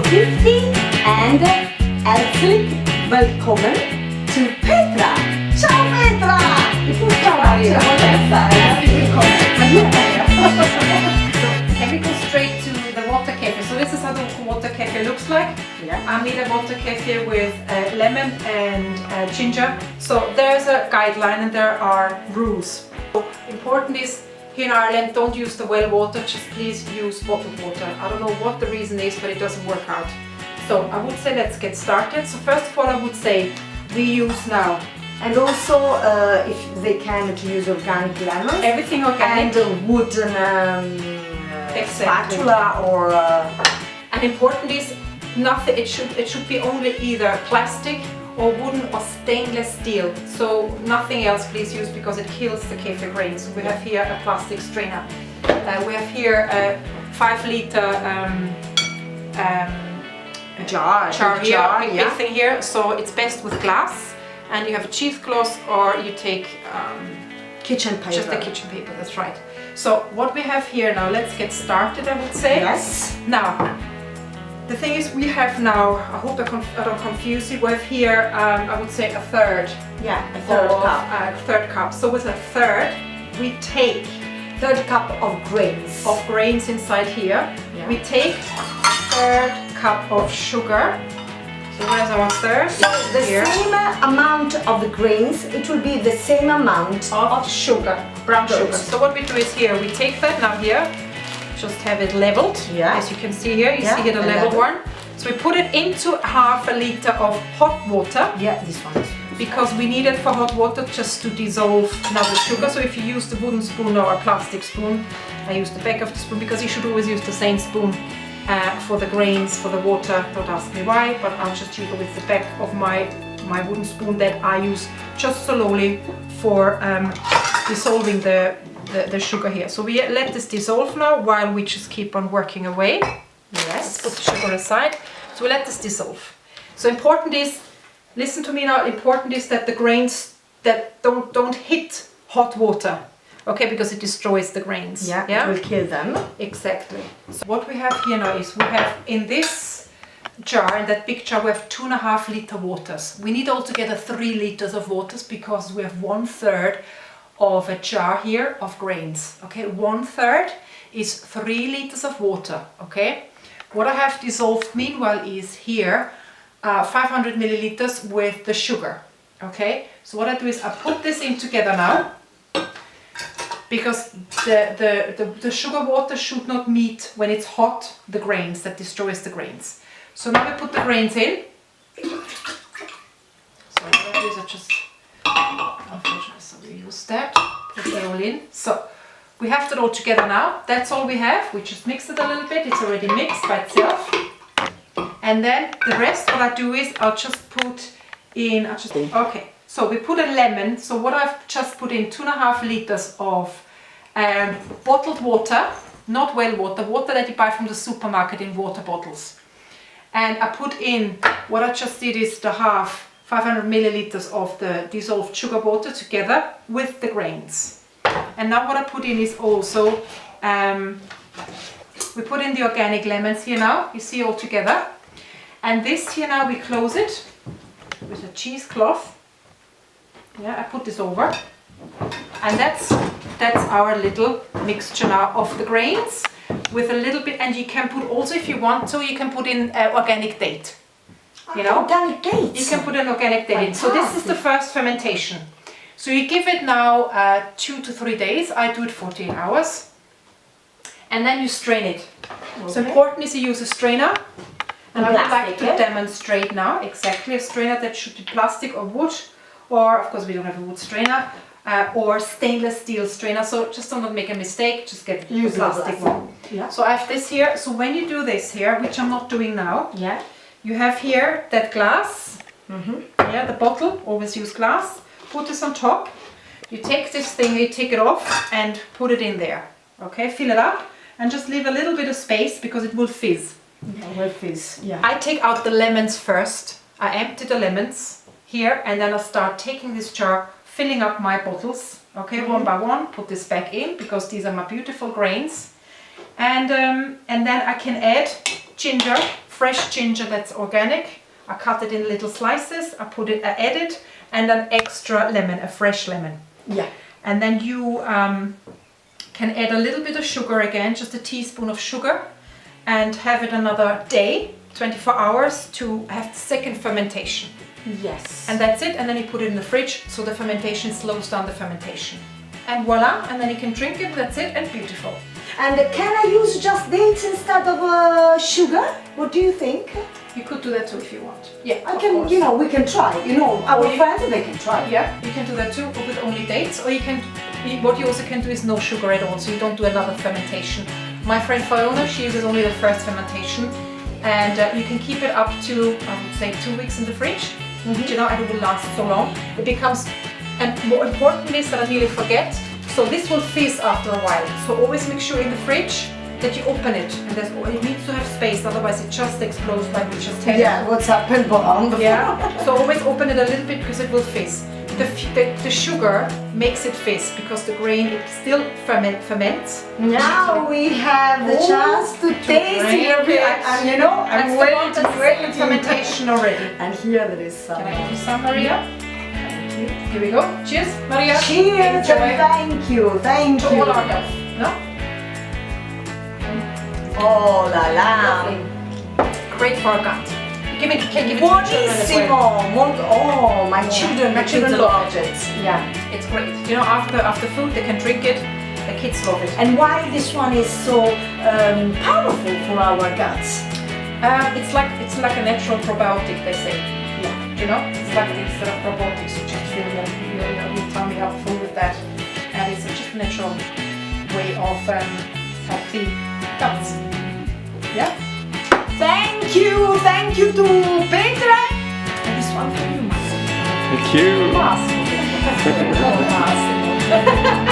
50 and herzlich willkommen to Petra. Ciao Petra! Ciao Maria. Can we go straight to the water kefir? So this is how the water kefir looks like. Yeah. I made a water kefir with lemon and ginger. So there's a guideline and there are rules. So important is, here in Ireland, don't use the well water, just please use bottled water. I don't know what the reason is, but it doesn't work out. So I would say let's get started. So first of all, I would say we use now. And also, if they can, to use organic lemons. Everything organic. And a wooden Exactly. spatula or... And important is nothing. It should be only either plastic or wooden or stainless steel. So nothing else please use because it kills the kefir grains. So we have here a plastic strainer. We have here a 5-liter jar here, big yeah. thing here. So it's best with glass. And you have a cheesecloth or you take Kitchen paper. just the kitchen paper. That's right. So what we have here now, let's get started. I would say. Yes. Now. The thing is, we have now, I hope I don't confuse you, we have here, I would say a third. Yeah, a third cup. Third cup. So with a third, we take Third cup of grains. of grains inside here. Yeah. We take third cup of sugar. So where's our third? The Here. same amount of the grains, it will be the same amount Of sugar, brown Good. sugar. So what we do is here, we take that now here, just have it leveled, Yeah. as you can see here, you Yeah, see here the a leveled level. one. So we put it into half a liter of hot water. Yeah, this one is. Because we need it for hot water just to dissolve now the sugar. So if you use the wooden spoon or a plastic spoon, I use the back of the spoon because you should always use the same spoon for the grains, for the water. Don't ask me why, but I'll just use it with the back of my wooden spoon that I use just slowly for dissolving the sugar here. So we let this dissolve now while we just keep on working away. Let's put the sugar aside. So we let this dissolve. So important is, listen to me now, important is that the grains that don't hit hot water, okay, because it destroys the grains. Yeah, it will kill them. Exactly. So what we have here now is we have in this jar, in that big jar, we have 2.5 liter waters. We need altogether 3 liters of waters because we have 1/3 of a jar here of grains. Okay, 1/3 is 3 liters of water. Okay, what I have dissolved meanwhile is here 500 milliliters with the sugar. Okay, so what I do is I put this in together now because the sugar water should not meet when it's hot the grains, that destroys the grains. So now we put the grains in. So what I do is I just, unfortunately, so we use that, put that all in. So we have that all together now. That's all we have. We just mix it a little bit. It's already mixed by itself. And then the rest, what I do is I'll just put in, okay, so we put a lemon. So what I've just put in 2.5 liters of bottled water, not well water, water that you buy from the supermarket in water bottles. And I put in, what I just did is the 500 milliliters of the dissolved sugar water together with the grains. And now what I put in is also, we put in the organic lemons here now, you see all together. And this here now we close it with a cheesecloth. Yeah, I put this over. And that's our little mixture now of the grains with a little bit, and you can put also, if you want to, you can put in organic date. You know? Organic dates. You can put an organic date in. So this is the first fermentation. So you give it now 2 to 3 days. I do it 14 hours. And then you strain it. Okay. So important is you use a strainer. And I would like Plastic, to yeah? demonstrate now exactly a strainer that should be plastic or wood, or of course we don't have a wood strainer, or stainless steel strainer. So just don't make a mistake, just get Use the plastic one. Yeah. So I have this here. So when you do this here, which I'm not doing now, Yeah. you have here that glass, yeah, the bottle, always use glass, put this on top, you take this thing, you take it off and put it in there, okay, fill it up and just leave a little bit of space because it will fizz. Yeah, well, fizz. Yeah. I take out the lemons first, I empty the lemons here and then I start taking this jar, filling up my bottles, okay, one by one, put this back in because these are my beautiful grains. And then I can add ginger fresh ginger that's organic. I cut it in little slices. I add it, and an extra lemon, a fresh lemon. Yeah. And then you can add a little bit of sugar again, just a teaspoon of sugar, and have it another day, 24 hours, to have the second fermentation. Yes. And that's it, and then you put it in the fridge so the fermentation slows down the fermentation. And voila, and then you can drink it, that's it, and beautiful. And can I use just dates instead of sugar? What do you think? You could do that too if you want. Yeah, I of can, course. you know, we can try. You know, our Or you- friends, they can try. Yeah, you can do that too, with only dates, or what you also can do is no sugar at all, so you don't do another fermentation. My friend Fiona, she uses only the first fermentation, and you can keep it up to, I would say, 2 weeks in the fridge. You know, and it will last so long. It becomes, and more important is that I nearly forget, so this will fizz after a while. So always make sure in the fridge that you open it, and it needs to have space, otherwise it just explodes like we just had. Yeah, what's happened on the Yeah, so always open it a little bit because it will fizz. The sugar makes it fizz because the grain, it still ferments. Now we have the chance to taste drink it. it. And you know, I'm waiting to drink it. fermentation already. And here there is some. Can I give you some, Maria? Here we go. Cheers, Maria. Cheers Enjoy. and thank you, thank To you. all our health. No? Oh la la. Lovely. Great for our gut. Can give it to children as well. Buonissimo. Oh, my children, My children love it. Yeah. It's great. You know, after food they can drink it. The kids love it. And why this one is so powerful for our guts? It's like a natural probiotic, they say. Yeah. You know, it's like instead of probiotics, you just fill your tummy up full with that, and it's just a natural way of healthy guts. Yeah. Thank you to Petra. And this one for you, Massimo. Thank you. Massimo. Massimo.